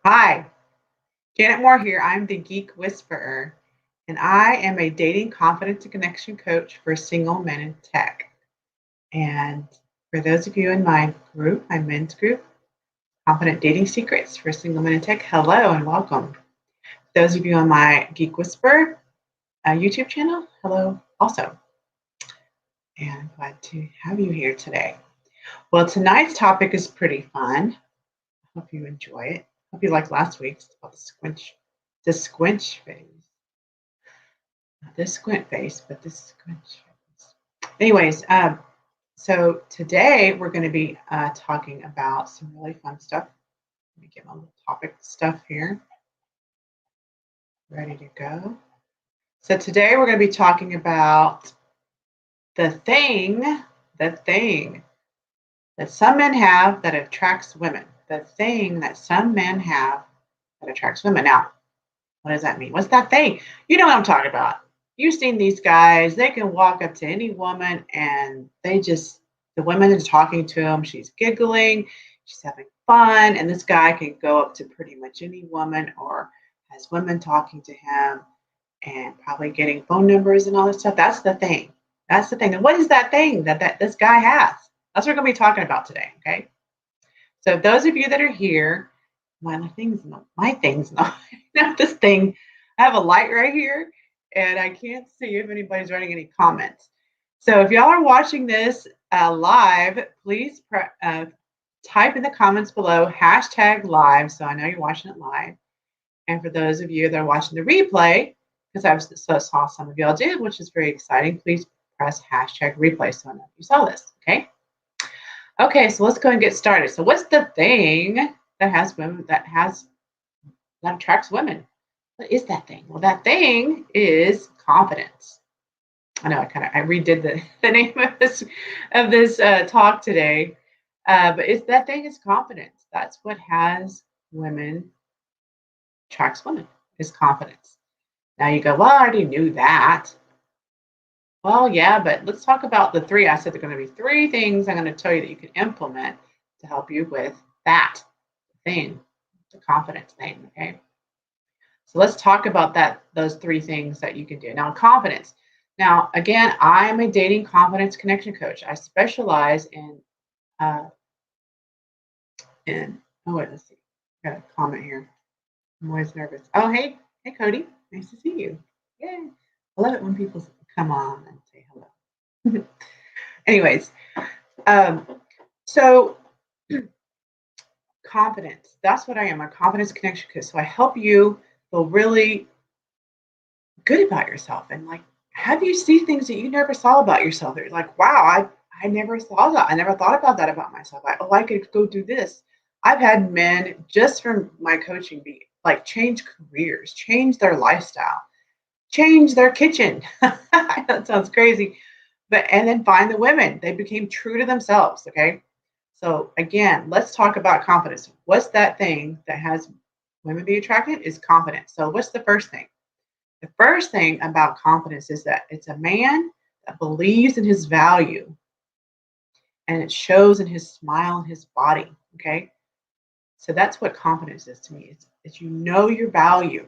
Hi, Janet Moore here. I'm the Geek Whisperer, and I am a dating confidence and connection coach for single men in tech. And for those of you in my group, my men's group, Confident Dating Secrets for Single Men in Tech, hello and welcome. Those of you on my Geek Whisperer YouTube channel, hello also. And I'm glad to have you here today. Well, tonight's topic is pretty fun. I hope you enjoy it. Hope you liked last week's about the squinch face. Not this squint face, but this squinch face. Anyways, so today we're going to be talking about some really fun stuff. Let me get my little topic stuff here. Ready to go. So today we're going to be talking about the thing that some men have that attracts women. The thing that some men have that attracts women. Now, what does that mean? What's that thing? You know what I'm talking about. You've seen these guys, they can walk up to any woman and the women is talking to them. She's giggling, she's having fun. And this guy can go up to pretty much any woman or has women talking to him and probably getting phone numbers and all this stuff. That's the thing. That's the thing. And what is that thing that this guy has? That's what we're going to be talking about today. Okay. So those of you that are here, my thing's not this thing. I have a light right here and I can't see if anybody's writing any comments. So if y'all are watching this live, please type in the comments below #live. So I know you're watching it live. And for those of you that are watching the replay, because I saw some of y'all did, which is very exciting, please press #replay so I know you saw this. Okay. Okay, so let's go and get started. So what's the thing that has women that attracts women? What is that thing? Well, that thing is confidence. I know I redid the name of this talk today, but that thing is confidence. That's what attracts women is confidence. Now you go, well, I already knew that. Well, yeah, but let's talk about the three. I said there are going to be three things I'm going to tell you that you can implement to help you with that thing, the confidence thing. Okay. So let's talk about those three things that you can do. Now, confidence. Now, again, I am a dating confidence connection coach. I specialize in oh wait, let's see. I got a comment here. I'm always nervous. Oh, hey, Cody. Nice to see you. Yay. I love it when people come on and say hello. Anyways, so confidence. That's what I am, a confidence connection coach. So I help you feel really good about yourself and like have you see things that you never saw about yourself. You're like, wow, I never saw that. I never thought about that about myself. I could go do this. I've had men just from my coaching be like change careers, change their lifestyle, change their kitchen. That sounds crazy. And then find the women. They became true to themselves. Okay. So again, let's talk about confidence. What's that thing that has women be attracted is confidence. So what's the first thing? The first thing about confidence is that it's a man that believes in his value and it shows in his smile and his body. Okay. So that's what confidence is to me. It's you know your value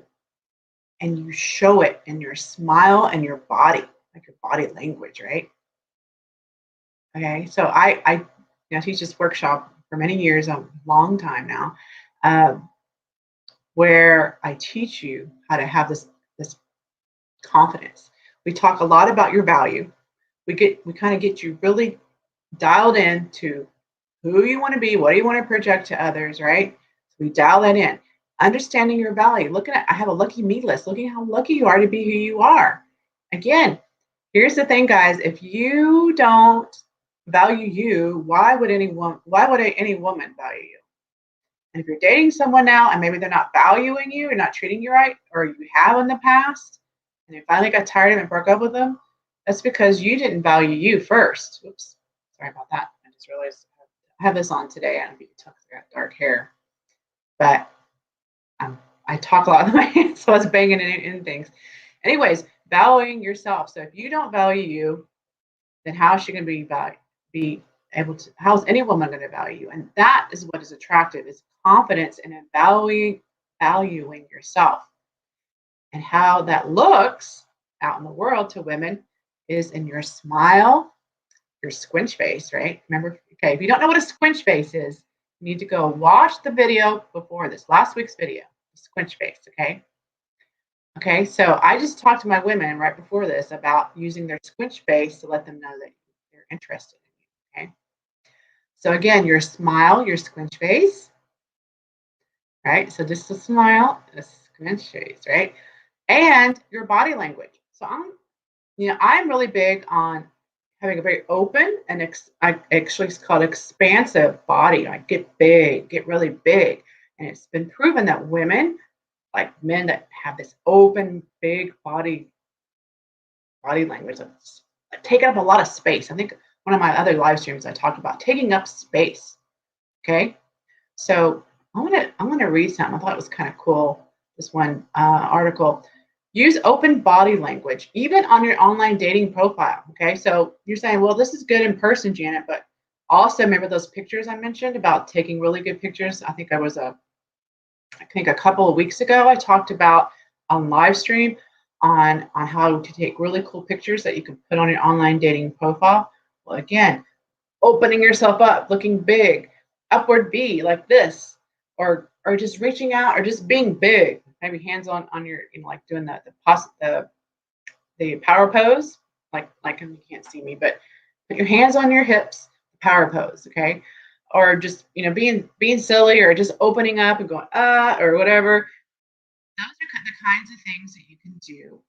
and you show it in your smile and your body, like your body language, right? Okay. So I teach this workshop for many years, a long time now, where I teach you how to have this confidence. We talk a lot about your value. We kind of get you really dialed in to who you want to be, what do you want to project to others, right? So we dial that in. Understanding your value. I have a lucky me list. Looking how lucky you are to be who you are. Again, here's the thing, guys. If you don't value you, why would any woman value you? And if you're dating someone now and maybe they're not valuing you or not treating you right, or you have in the past, and you finally got tired of it and broke up with them, that's because you didn't value you first. Oops, sorry about that. I just realized I have this on today. I don't know if you can tell because I got dark hair, but I talk a lot with my hands, so I was banging in things. Anyways, valuing yourself. So if you don't value you, then how is she going to be how's any woman going to value you? And that is what is attractive, is confidence and valuing yourself. And how that looks out in the world to women is in your smile, your squinch face, right? Remember, okay, if you don't know what a squinch face is, you need to go watch the video before this, last week's video, squinch face, okay? Okay, so I just talked to my women right before this about using their squinch face to let them know that they're interested in you, okay? So again, your smile, your squinch face, right? So just a smile, a squinch face, right? And your body language. So I'm really big on having a very open and actually it's called expansive body. Like get big, get really big. And it's been proven that women, like men that have this open, big body language, that's taking up a lot of space. I think one of my other live streams I talked about taking up space. Okay. So I'm gonna read something. I thought it was kind of cool. This one article. Use open body language, even on your online dating profile. Okay, so you're saying, well, this is good in person, Janet, but also remember those pictures I mentioned about taking really good pictures. I think a couple of weeks ago, I talked about on Livestream on how to take really cool pictures that you can put on your online dating profile. Well, again, opening yourself up, looking big, upward B like this, or just reaching out, or just being big. Maybe hands on your, like doing the power pose, like you can't see me, but put your hands on your hips, power pose, okay? Or just being silly, or just opening up and going or whatever. Those are the kinds of things that you can do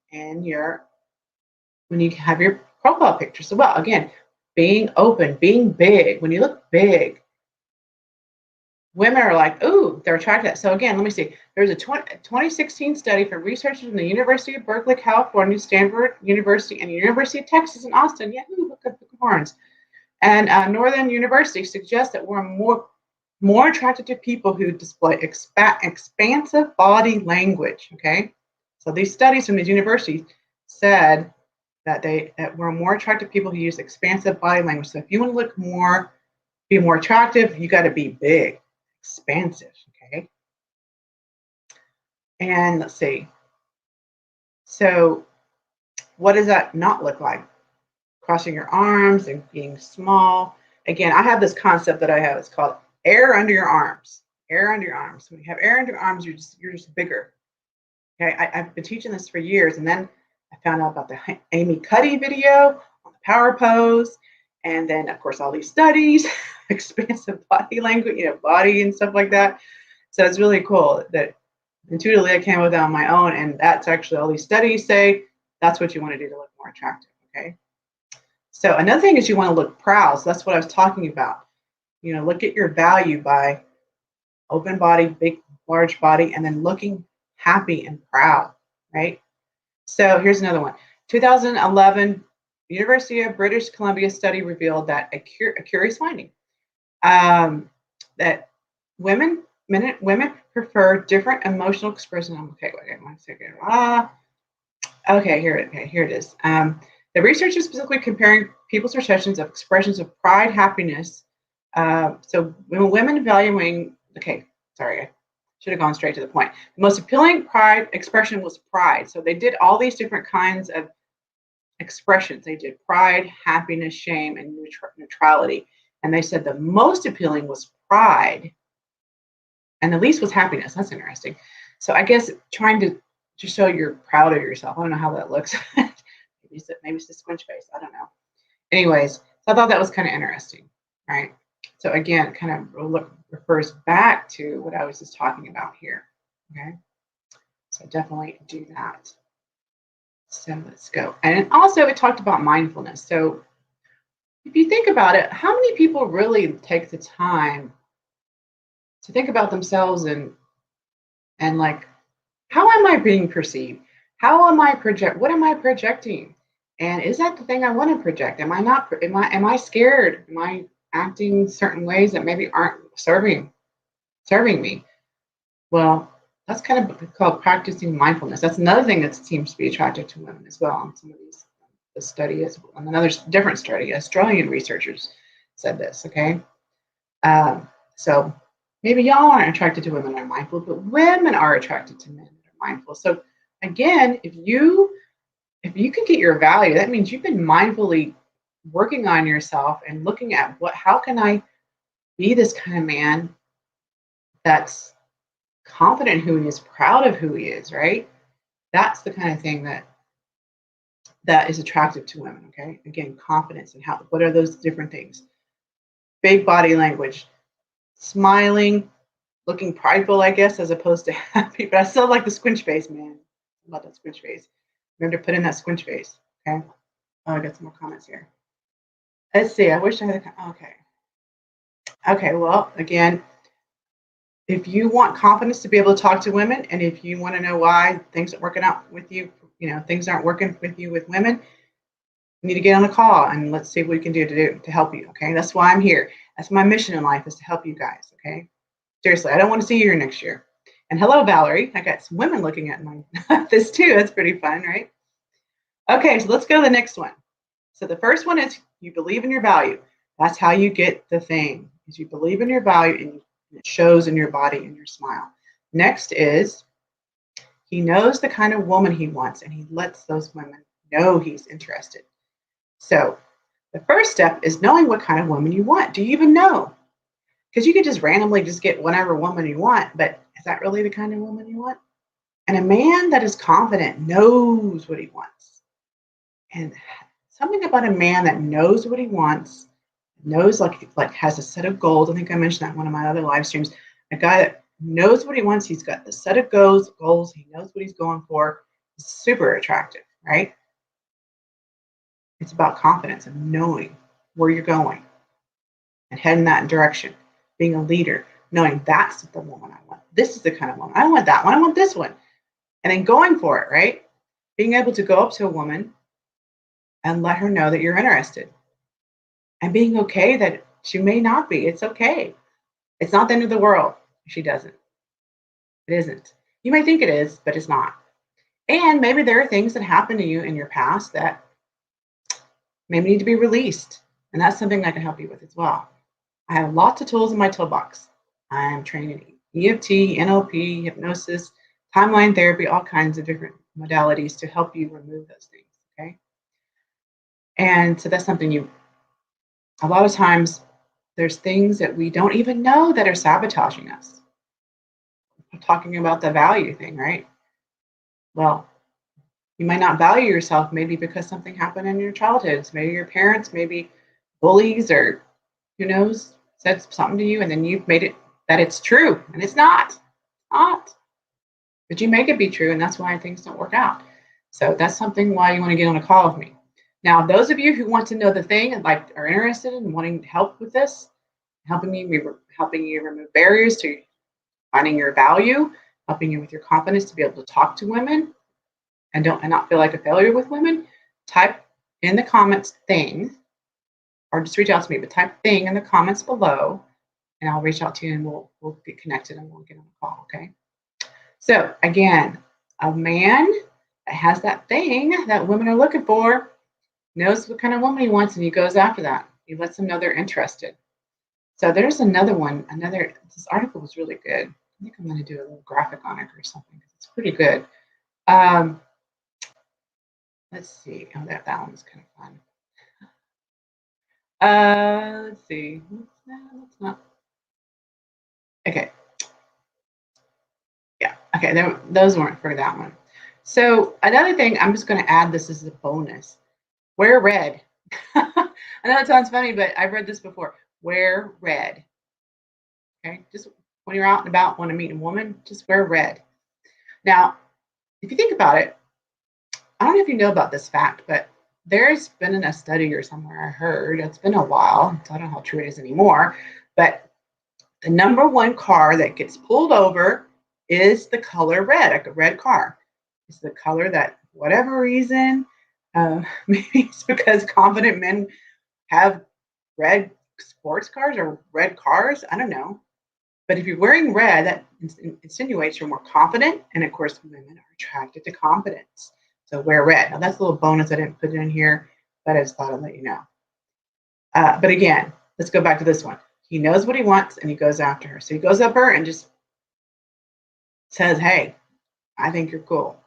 when you have your profile picture. So, well, again, being open, being big. When you look big, women are like, ooh, they're attracted to that. So again, let me see. There's a 2016 study from researchers from the University of Berkeley, California, Stanford University, and University of Texas in Austin. Yahoo, look at the horns. And Northern University suggests that we're more attracted to people who display expansive body language. Okay, so these studies from these universities said that we're more attracted to people who use expansive body language. So if you want to be more attractive, you got to be big, expansive. Okay, and let's see. So what does that not look like? Crossing your arms and being small. Again, I have this concept that I have. It's called air under your arms. Air under your arms. When you have air under your arms, you're just bigger. Okay, I've been teaching this for years, and then I found out about the Amy Cuddy video on the power pose, and then of course all these studies, expansive body language, body and stuff like that. So it's really cool that intuitively I came up with that on my own, and that's actually all these studies say that's what you want to do to look more attractive. Okay. So another thing is you want to look proud. So that's what I was talking about. Look at your value by open body, big, large body, and then looking happy and proud, right? So here's another one. 2011 University of British Columbia study revealed that a curious finding that women prefer different emotional expression. Okay, wait 1 second. Okay, here it is. The research is specifically comparing people's perceptions of expressions of pride, happiness. So when women valuing, okay, sorry, I should have gone straight to the point. The most appealing pride expression was pride. So they did all these different kinds of expressions. They did pride, happiness, shame, and neutrality. And they said the most appealing was pride, and the least was happiness. That's interesting. So I guess trying to show you're proud of yourself. I don't know how that looks. maybe it's the squinch face. I don't know. Anyways, so I thought that was kind of interesting, right? So again, kind of refers back to what I was just talking about here. Okay, so definitely do that. So let's go. And also it talked about mindfulness. So if you think about it, how many people really take the time to think about themselves and like, how am I being perceived? What am I projecting? And is that the thing I want to project? Am I scared? Am I acting certain ways that maybe aren't serving me? Well, that's kind of called practicing mindfulness. That's another thing that seems to be attractive to women as well. On some of the study is another different study. Australian researchers said this. Okay, so maybe y'all aren't attracted to women that are mindful, but women are attracted to men that are mindful. So again, if you can get your value, that means you've been mindfully working on yourself and looking at how can I be this kind of man that's confident in who he is, proud of who he is, right? That's the kind of thing that is attractive to women. Okay, again, confidence and what are those different things? Big body language, smiling, looking prideful, I guess, as opposed to happy. But I still like the squinch face, man. I love that squinch face. Remember to put in that squinch face. Okay. Oh, I got some more comments here. Let's see. I wish I had okay. Okay. Well, again, if you want confidence to be able to talk to women, and if you want to know why things aren't working out with you, things aren't working with you with women, you need to get on a call and let's see what we can do to help you. Okay. That's why I'm here. That's my mission in life, is to help you guys. Okay. Seriously, I don't want to see you here next year. And hello, Valerie. I got some women looking at this too. That's pretty fun, right? Okay, so let's go to the next one. So the first one is you believe in your value. That's how you get the thing, is you believe in your value and it shows in your body and your smile. Next is he knows the kind of woman he wants and he lets those women know he's interested. So the first step is knowing what kind of woman you want. Do you even know? Because you could just randomly just get whatever woman you want, but is that really the kind of woman you want? And a man that is confident knows what he wants. And something about a man that knows what he wants, knows like has a set of goals. I think I mentioned that in one of my other live streams. A guy that knows what he wants, he's got the set of goals, he knows what he's going for. It's super attractive, right? It's about confidence and knowing where you're going and heading that direction. Being a leader, knowing that's the woman I want. This is the kind of woman. I don't want that one. I want this one. And then going for it, right? Being able to go up to a woman and let her know that you're interested. And being okay that she may not be. It's okay. It's not the end of the world if she doesn't. It isn't. You may think it is, but it's not. And maybe there are things that happened to you in your past that maybe need to be released. And that's something I can help you with as well. I have lots of tools in my toolbox. I am trained in EFT, NLP, hypnosis, timeline therapy, all kinds of different modalities to help you remove those things, okay? And so that's something a lot of times there's things that we don't even know that are sabotaging us. I'm talking about the value thing, right? Well, you might not value yourself maybe because something happened in your childhood. Maybe your parents, maybe bullies, or who knows, said something to you and then you've made it that it's true and it's not. But you make it be true, and that's why things don't work out. So that's something why you want to get on a call with me. Now, those of you who want to know the thing and are interested in wanting help with this, helping you remove barriers to finding your value, helping you with your confidence to be able to talk to women and not feel like a failure with women, type in the comments thing, or just reach out to me, but type thing in the comments below and I'll reach out to you and we'll get connected and we'll get on a call, okay? So again, a man that has that thing that women are looking for knows what kind of woman he wants and he goes after that. He lets them know they're interested. So there's another one. This article was really good. I think I'm going to do a little graphic on it or something. It's pretty good. Let's see. Oh, that one was kind of fun. Let's see. That's not. Okay. Yeah. Okay. Those weren't for that one. So another thing, I'm just going to add this as a bonus. Wear red. I know it sounds funny, but I've read this before. Wear red. Okay. Just when you're out and about, want to meet a woman, just wear red. Now, if you think about it, I don't know if you know about this fact, but there's been in a study or somewhere I heard, it's been a while, so I don't know how true it is anymore, but the number one car that gets pulled over is the color red, like a red car. It's the color that, for whatever reason, maybe it's because confident men have red sports cars or red cars, I don't know. But if you're wearing red, that insinuates you're more confident. And of course, women are attracted to confidence. So wear red. Now that's a little bonus. I didn't put it in here, but I just thought I'd let you know. But again, let's go back to this one. He knows what he wants and he goes after her. So he goes up her and just says, hey, I think you're cool.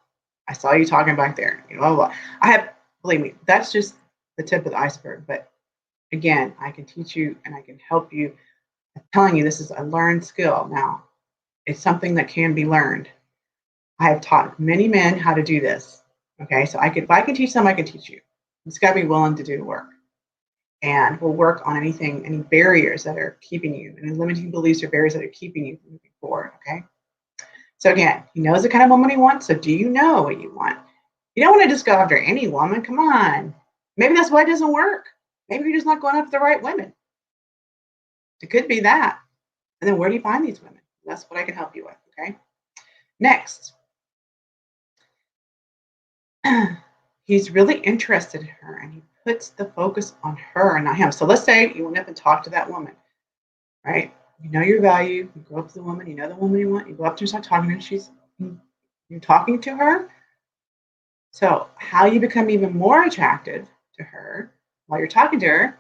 I saw you talking back there. You know, blah, blah, blah. Believe me, that's just the tip of the iceberg. But again, I can teach you and I can help you. I'm telling you, this is a learned skill. Now, it's something that can be learned. I have taught many men how to do this. Okay, so if I can teach them, I can teach you. You just got to be willing to do the work. And we'll work on anything, any barriers that are keeping you, any limiting beliefs or barriers that are keeping you from moving forward. Okay. So again, he knows the kind of woman he wants. So do you know what you want? You don't want to just go after any woman. Come on. Maybe that's why it doesn't work. Maybe you're just not going after the right women. It could be that. And then where do you find these women? That's what I can help you with. Okay. Next. He's really interested in her and he puts the focus on her and not him. So let's say you went up and talked to that woman, right? You know your value. You go up to the woman. You know the woman you want. You go up to her, start talking to her. You're talking to her. So how you become even more attractive to her while you're talking to her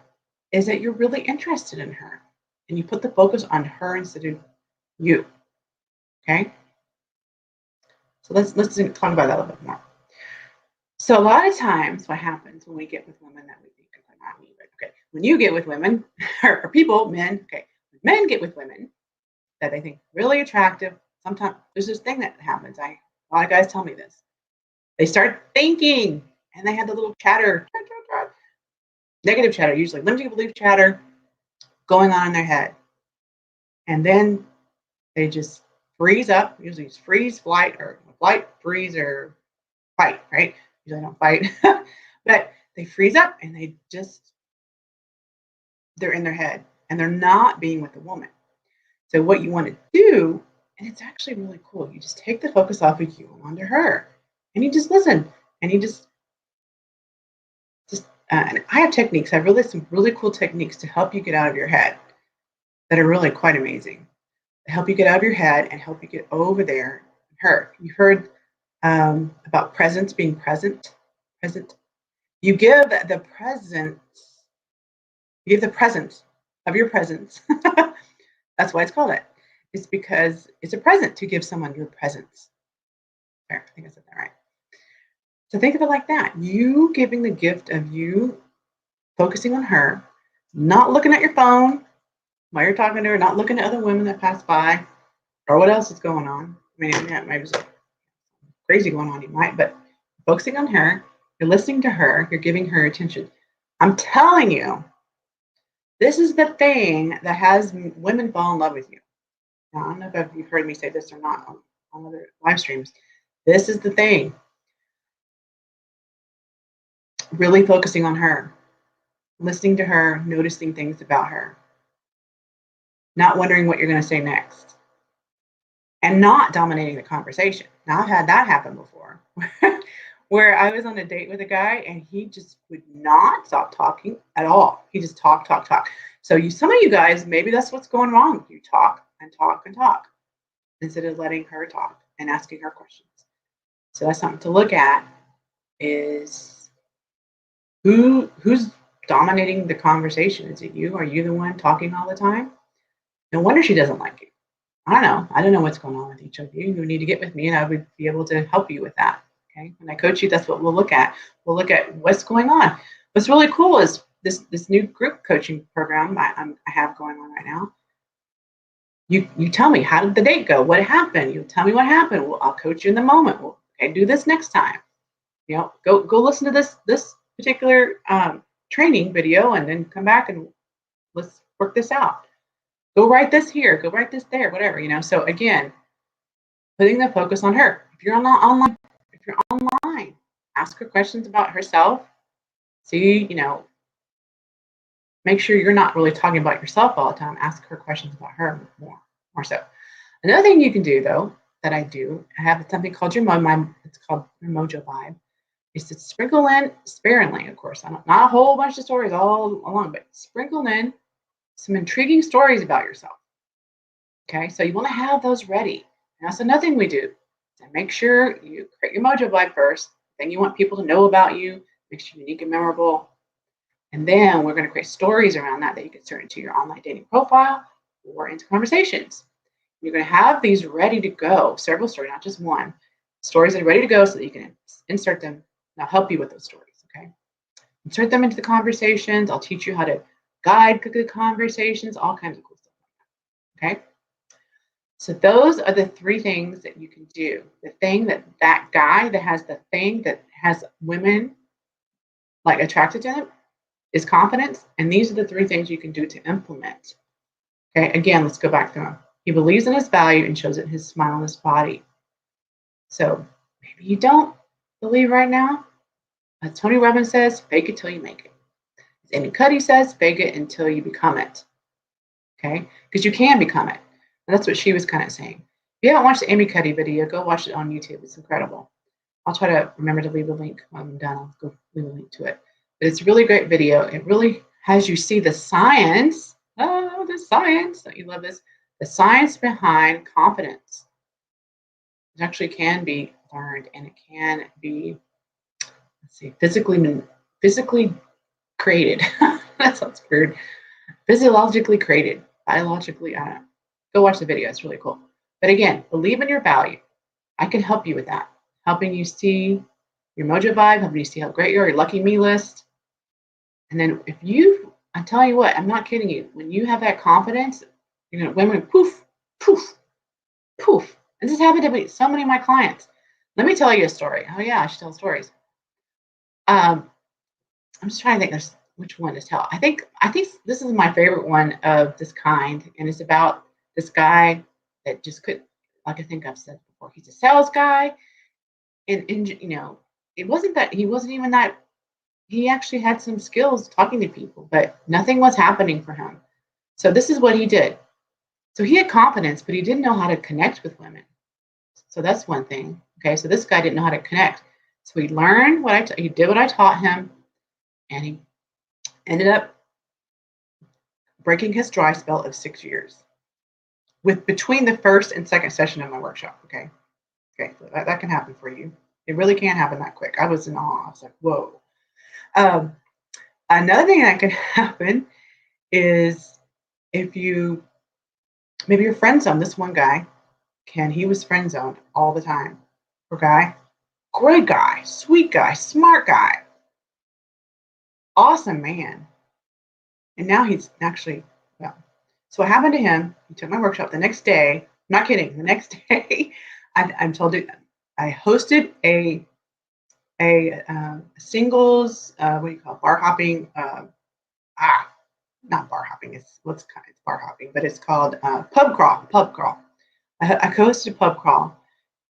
is that you're really interested in her and you put the focus on her instead of you. Okay. So let's talk about that a little bit more. So a lot of times what happens when we get with women that we think are not me, but okay, when you get with women or people, men, okay, when men get with women that they think really attractive, sometimes there's this thing that happens. A lot of guys tell me this. They start thinking and they have the little chatter, negative chatter, usually limiting belief chatter going on in their head. And then they just freeze up, usually it's freeze, flight, freeze, or fight, right? Usually don't fight, but they freeze up and they're in their head and they're not being with the woman. So what you want to do, and it's actually really cool, you just take the focus off of you and onto her and you just listen and you just and I have techniques. I have some really cool techniques to help you get out of your head that are really quite amazing. To help you get out of your head and help you get over there and her. You heard about presence, being present. You give the presence. You give the presence of your presence. That's why it's called it. It's because it's a present to give someone your presence. There, I think I said that right. So think of it like that. You giving the gift of you focusing on her, not looking at your phone while you're talking to her, not looking at other women that pass by, or what else is going on. I mean, yeah, maybe there's crazy going on, you might, but focusing on her, you're listening to her, you're giving her attention. I'm telling you, this is the thing that has women fall in love with you. Now, I don't know if you've heard me say this or not on other live streams. This is the thing. Really focusing on her, listening to her, noticing things about her, not wondering what you're going to say next, and not dominating the conversation. Now, I've had that happen before where I was on a date with a guy and he just would not stop talking at all. He just talk. So some of you guys, maybe that's what's going wrong. You talk and talk and talk instead of letting her talk and asking her questions. So that's something to look at, is who's dominating the conversation? Is it you? Are you the one talking all the time? No wonder she doesn't like you. I don't know what's going on with each of you. You need to get with me and I would be able to help you with that. Okay. When I coach you, that's what we'll look at. We'll look at what's going on. What's really cool is this new group coaching program I have going on right now. You tell me, how did the date go? What happened? You tell me what happened. Well, I'll coach you in the moment. Well, okay, do this next time. You know, go listen to this particular training video and then come back and let's work this out. Go write this here, go write this there, whatever, you know. So again, putting the focus on her. If you're online, ask her questions about herself. See, you know, make sure you're not really talking about yourself all the time. Ask her questions about her more so. Another thing you can do, though, that I have something called it's called your mojo vibe. Is to sprinkle in sparingly, of course, not a whole bunch of stories all along, but sprinkle in some intriguing stories about yourself. Okay, so you want to have those ready. And that's another thing we do. So make sure you create your mojo vibe first. Then you want people to know about you, makes you unique and memorable. And then we're going to create stories around that you can insert into your online dating profile or into conversations. You're going to have these ready to go, several stories, not just one. Stories that are ready to go so that you can insert them. And I'll help you with those stories, okay? Insert them into the conversations. I'll teach you how to guide the conversations, all kinds of cool stuff, okay? So those are the three things that you can do. The thing that guy that has the thing that has women like attracted to him is confidence. And these are the three things you can do to implement. Okay, again, let's go back through them. He believes in his value and shows it in his smile on his body. So maybe you don't believe right now. As Tony Robbins says, fake it till you make it. As Amy Cuddy says, fake it until you become it. Okay, because you can become it. And that's what she was kind of saying. If you haven't watched the Amy Cuddy video, go watch it on YouTube. It's incredible. I'll try to remember to leave a link when I'm done. I'll go leave a link to it. But it's a really great video. It really has you see the science. Oh, the science. Don't you love this? The science behind confidence. It actually can be learned, and it can be, let's see, physically created. That sounds weird. Physiologically created. Biologically, I don't know. Go watch the video. It's really cool. But again, believe in your value. I can help you with that. Helping you see your mojo vibe, helping you see how great you are, your lucky me list. And then I'm telling you what, I'm not kidding you. When you have that confidence, you're going to, women, poof, poof, poof. And this happened to so many of my clients. Let me tell you a story. Oh yeah, I should tell stories. I'm just trying to think which one to tell. I think this is my favorite one of this kind. And it's about this guy that just could, like I think I've said before, he's a sales guy. And it wasn't that he wasn't even that, he actually had some skills talking to people, but nothing was happening for him. So this is what he did. So he had confidence, but he didn't know how to connect with women. So that's one thing. Okay, so this guy didn't know how to connect. So he learned he did what I taught him, and he ended up breaking his dry spell of 6 years with between the first and second session of my workshop. Okay, that can happen for you. It really can happen that quick. I was in awe. I was like, whoa. Another thing that can happen is if maybe you're friend zoned. This one guy, he was friend zoned all the time. Poor guy, great guy, sweet guy, smart guy, awesome man. And now he's actually, well, so what happened to him, he took my workshop the next day, not kidding, the next day, I'm told it, I hosted a singles, what do you call it, bar hopping, not bar hopping, it's bar hopping, but it's called pub crawl. I hosted a pub crawl,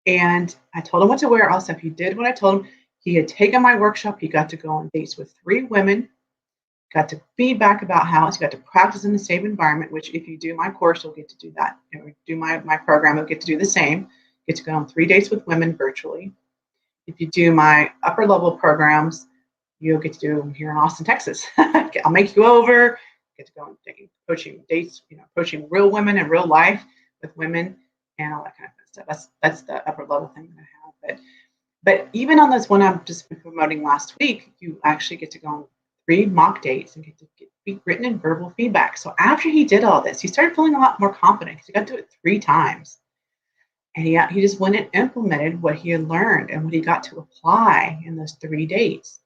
and I told him what to wear. Also, if he did what I told him, he had taken my workshop. He got to go on dates with 3 women, got to feedback about how he got to practice in a safe environment, which if you do my course, you'll get to do that. If you do my program, you'll get to do the same. Get to go on 3 dates with women virtually. If you do my upper level programs, you'll get to do them here in Austin, Texas. I'll make you over, get to go on coaching dates, coaching real women in real life with women and all that kind of stuff. That's the upper level thing that I have. But even on this one I've just been promoting last week, you actually get to go on 3 mock dates and get to get written and verbal feedback. So after he did all this, he started feeling a lot more confident because he got to do it 3 times. And he just went and implemented what he had learned and what he got to apply in those 3 dates.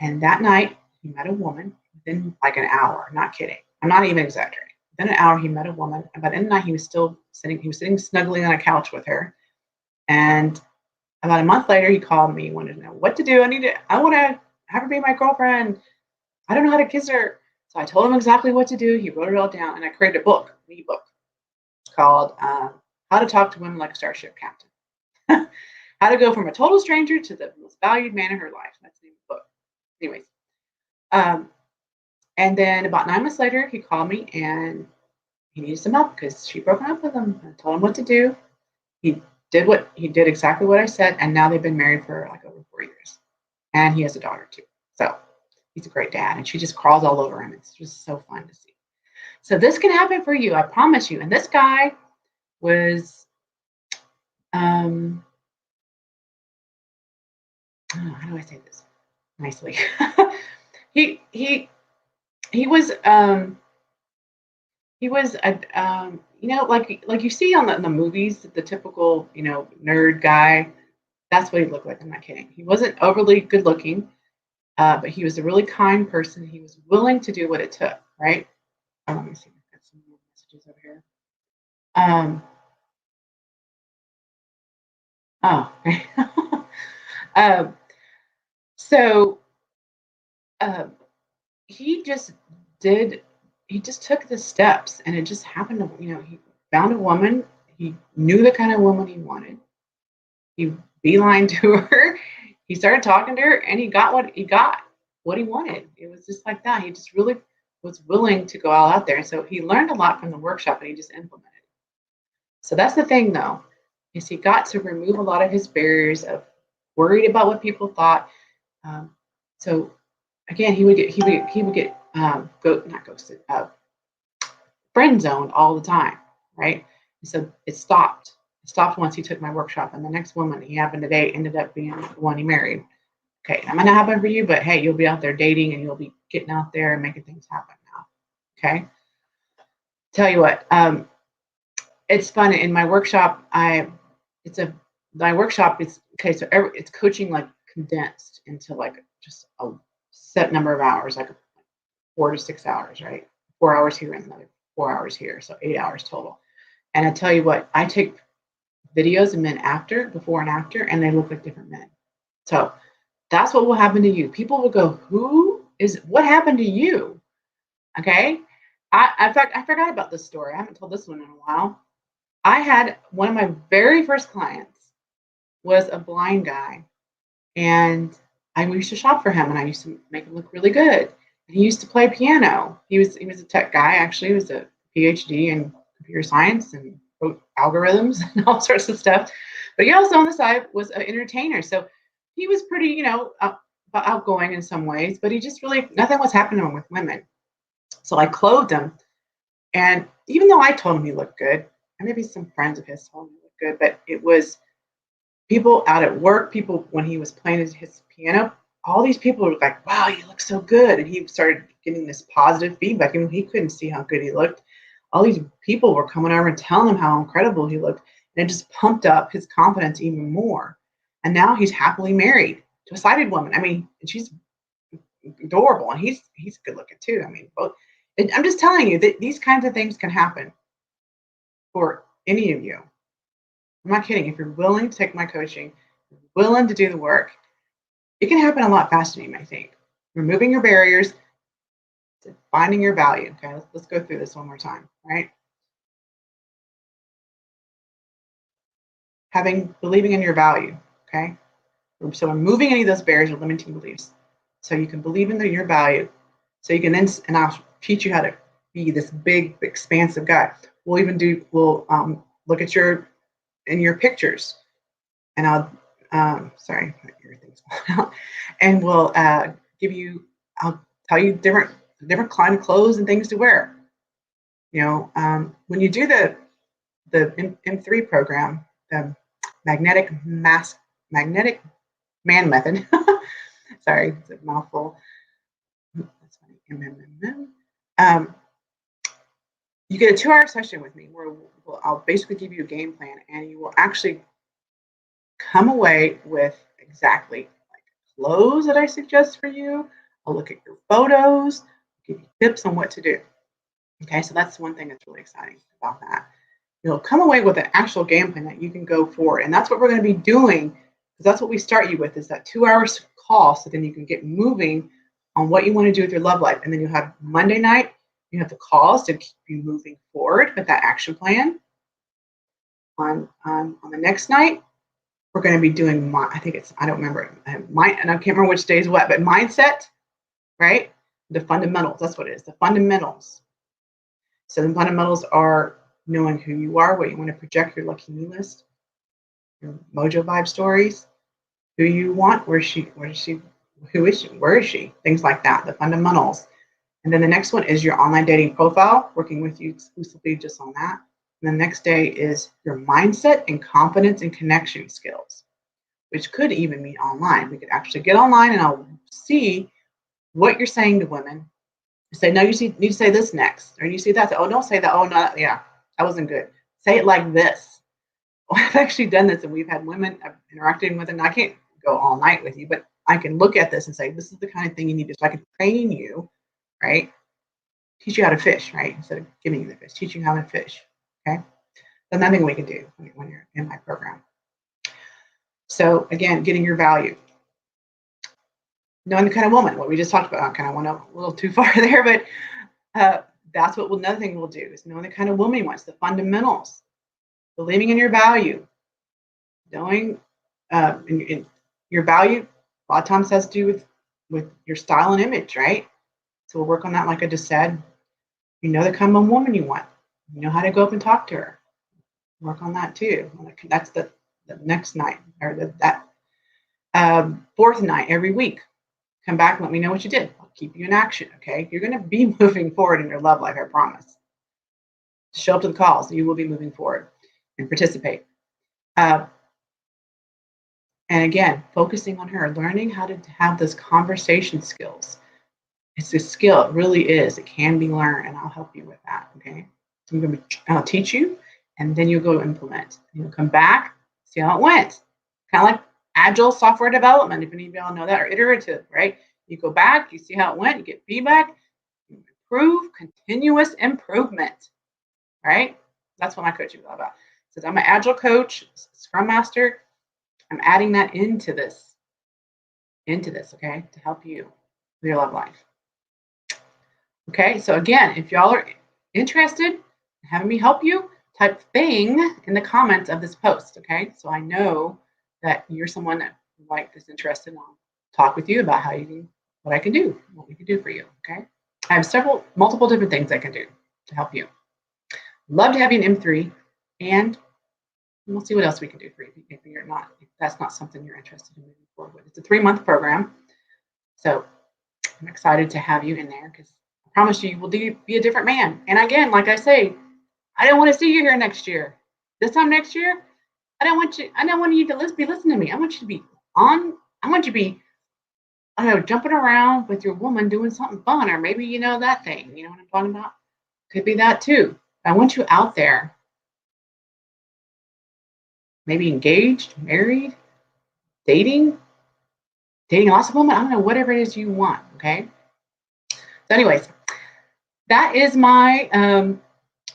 And that night, he met a woman within like an hour. Not kidding. I'm not even exaggerating. Within an hour, he met a woman. And by the end of the night, he was sitting snuggling on a couch with her. And about a month later, he called me, wanted to know what to do. I want to have her be my girlfriend. I don't know how to kiss her. So I told him exactly what to do. He wrote it all down, and I created a book, an ebook called How to Talk to Women Like a Starship Captain. How to go from a total stranger to the most valued man in her life. That's the name of the book. Anyways, and then about 9 months later, he called me and he needed some help because she broke up with him. I told him what to do. He did exactly what I said, and now they've been married for like over 4 years, and he has a daughter too. So he's a great dad, and she just crawls all over him. It's just so fun to see. So this can happen for you, I promise you. And this guy was, how do I say this nicely? he was a like you see on the movies, the typical nerd guy. That's what he looked like. I'm not kidding. He wasn't overly good looking, but he was a really kind person. He was willing to do what it took. Right. Let me see. I've got some more messages over here. Oh. um, so uh, he just did. He just took the steps, and it just happened to he found a woman. He knew the kind of woman he wanted. He beeline to her. He started talking to her, and he got what he wanted. It was just like that. He just really was willing to go all out there, and so he learned a lot from the workshop, and he just implemented it. So that's the thing, though, is he got to remove a lot of his barriers of worried about what people thought. So again, he would get not ghosted, friend zoned all the time, right? And so it stopped. It stopped once he took my workshop, and the next woman he happened to date ended up being the one he married. Okay, that might not happen for you, but hey, you'll be out there dating, and you'll be getting out there and making things happen now. Okay. Tell you what, it's fun in my workshop. My workshop is okay. So it's coaching like condensed into like just a set number of hours, like 4 to 6 hours, right? 4 hours here and another 4 hours here, so 8 hours total. And I tell you what, I take videos of men before and after, and they look like different men. So that's what will happen to you. People will go, what happened to you? Okay. In fact, I forgot about this story. I haven't told this one in a while. I had one of my very first clients was a blind guy, and I used to shop for him, and I used to make him look really good. And he used to play piano. He was a tech guy, actually. He was a PhD in computer science and wrote algorithms and all sorts of stuff. But he also on the side was an entertainer. So he was pretty, outgoing in some ways, but he just really, nothing was happening with women. So I clothed him. And even though I told him he looked good, and maybe some friends of his told him he looked good, but it was people out at work, people when he was playing his piano, all these people were like, wow, you look so good. And he started getting this positive feedback. I mean, he couldn't see how good he looked. All these people were coming over and telling him how incredible he looked. And it just pumped up his confidence even more. And now he's happily married to a sighted woman. I mean, she's adorable, and he's good looking too. I mean, both. I'm just telling you that these kinds of things can happen for any of you. I'm not kidding. If you're willing to take my coaching, willing to do the work, it can happen a lot faster than you may think. Removing your barriers, finding your value. Okay, let's go through this one more time, right? Believing in your value, okay? So removing any of those barriers or limiting beliefs. So you can believe in your value. So you can then, and I'll teach you how to be this big, expansive guy. We'll look at your pictures, and I'll sorry, everything's falling out. And I'll tell you different kind of clothes and things to wear. When you do the M3 program, the magnetic man method. Sorry, it's a mouthful. That's funny. You get a 2-hour session with me where I'll basically give you a game plan, and you will actually come away with exactly like clothes that I suggest for you. I'll look at your photos, give you tips on what to do. Okay, so that's one thing that's really exciting about that. You'll come away with an actual game plan that you can go forward. And that's what we're going to be doing, because that's what we start you with, is that 2-hour call, so then you can get moving on what you want to do with your love life. And then you have Monday night, you have the calls to keep you moving forward with that action plan. On the next night, we're going to be doing, I don't remember, and I can't remember which day is what, but mindset, right? The fundamentals, that's what it is, the fundamentals. So the fundamentals are knowing who you are, what you want to project, your lucky me list, your mojo vibe stories, who you want, who is she, where is she, things like that, the fundamentals. And then the next one is your online dating profile, working with you exclusively just on that. And the next day is your mindset and confidence and connection skills, which could even mean online. We could actually get online, and I'll see what you're saying to women. You say, no, you need to say this next. Or you see that. Oh, don't say that. Oh, no, yeah, that wasn't good. Say it like this. Well, I've actually done this, and we've had women interacting with it. And I can't go all night with you, but I can look at this and say, this is the kind of thing you need to do. So I can train you, right? Teach you how to fish, right? Instead of giving you the fish, teach you how to fish, okay? That's nothing we can do when you're in my program. So again, getting your value. Knowing the kind of woman, what we just talked about. I kind of went a little too far there, but that's what another thing we'll do is knowing the kind of woman you want, the fundamentals, believing in your value, knowing in your value, a lot of times has to do with your style and image, right? So we'll work on that, like I just said. You know the kind of woman you want. You know how to go up and talk to her. Work on that too. That's the next night, or that fourth night every week. Come back and let me know what you did. I'll keep you in action, okay? You're going to be moving forward in your love life, I promise. Show up to the calls. You will be moving forward and participate. And again, focusing on her, learning how to have those conversation skills. It's a skill. It really is. It can be learned, and I'll help you with that, okay? So I'll teach you, and then you'll go implement. You'll come back, see how it went. Kind of like agile software development, if any of y'all know that, or iterative, right? You go back, you see how it went, you get feedback, you improve, continuous improvement, right? That's what my coaching is all about. Since I'm an agile coach, scrum master, I'm adding that into this, okay, to help you with your love life. Okay, so again, if y'all are interested in having me help you, type thing in the comments of this post, okay? So I know that you're someone that is interested, and I'll talk with you about what I can do, what we can do for you, okay? I have multiple different things I can do to help you. Love to have you in M3, and we'll see what else we can do for you if that's not something you're interested in moving forward with. It's a 3-month program, so I'm excited to have you in there because I promise you will be a different man. And again, like I say, I don't want to see you here next year. This time next year, I don't want you to be listening to me. I want you to be on. I want you to be, I don't know, jumping around with your woman doing something fun, or maybe that thing. You know what I'm talking about? Could be that too. I want you out there, maybe engaged, married, dating lots of women. I don't know, whatever it is you want. Okay. So, anyways, that is my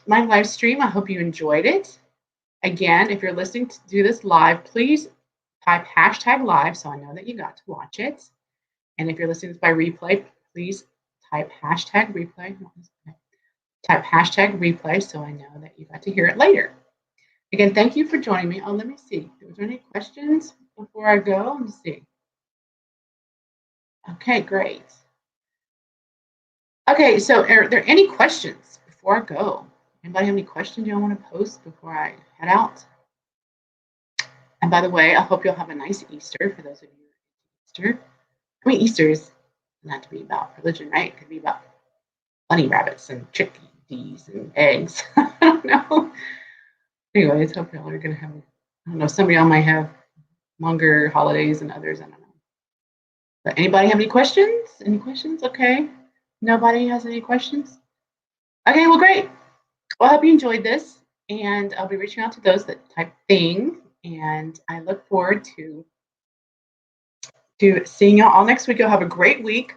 my live stream. I hope you enjoyed it. Again, if you're listening to this live, please type #live so I know that you got to watch it. And if you're listening to this by replay, please type #replay. Type #replay so I know that you got to hear it later. Again, thank you for joining me. Oh, let me see. Was there any questions before I go? Let me see. Okay, great. Okay, so are there any questions before I go? Anybody have any questions you want to post before I head out? And by the way, I hope you'll have a nice Easter for those of you Easter. I mean, Easter is not to be about religion, right? It could be about bunny rabbits and chickadees and eggs. I don't know. Anyways, hope y'all are going to have, I don't know, some of y'all might have longer holidays than others. I don't know. But anybody have any questions? Any questions? Okay. Nobody has any questions? Okay, well, great. Well, I hope you enjoyed this. And I'll be reaching out to those that type thing. And I look forward to seeing y'all all next week. You'll have a great week.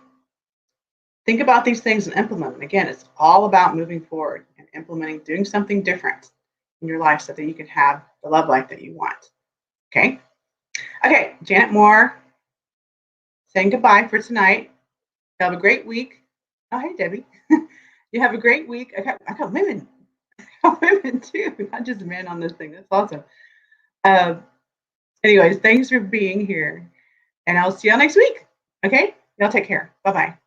Think about these things and implement them. Again, it's all about moving forward and implementing, doing something different in your life so that you can have the love life that you want. Okay? Okay, Janet Moore saying goodbye for tonight. Have a great week. Oh, hey, Debbie. You have a great week. I got women. I got women too, not just men on this thing. That's awesome. Anyways, thanks for being here. And I'll see y'all next week. Okay? Y'all take care. Bye-bye.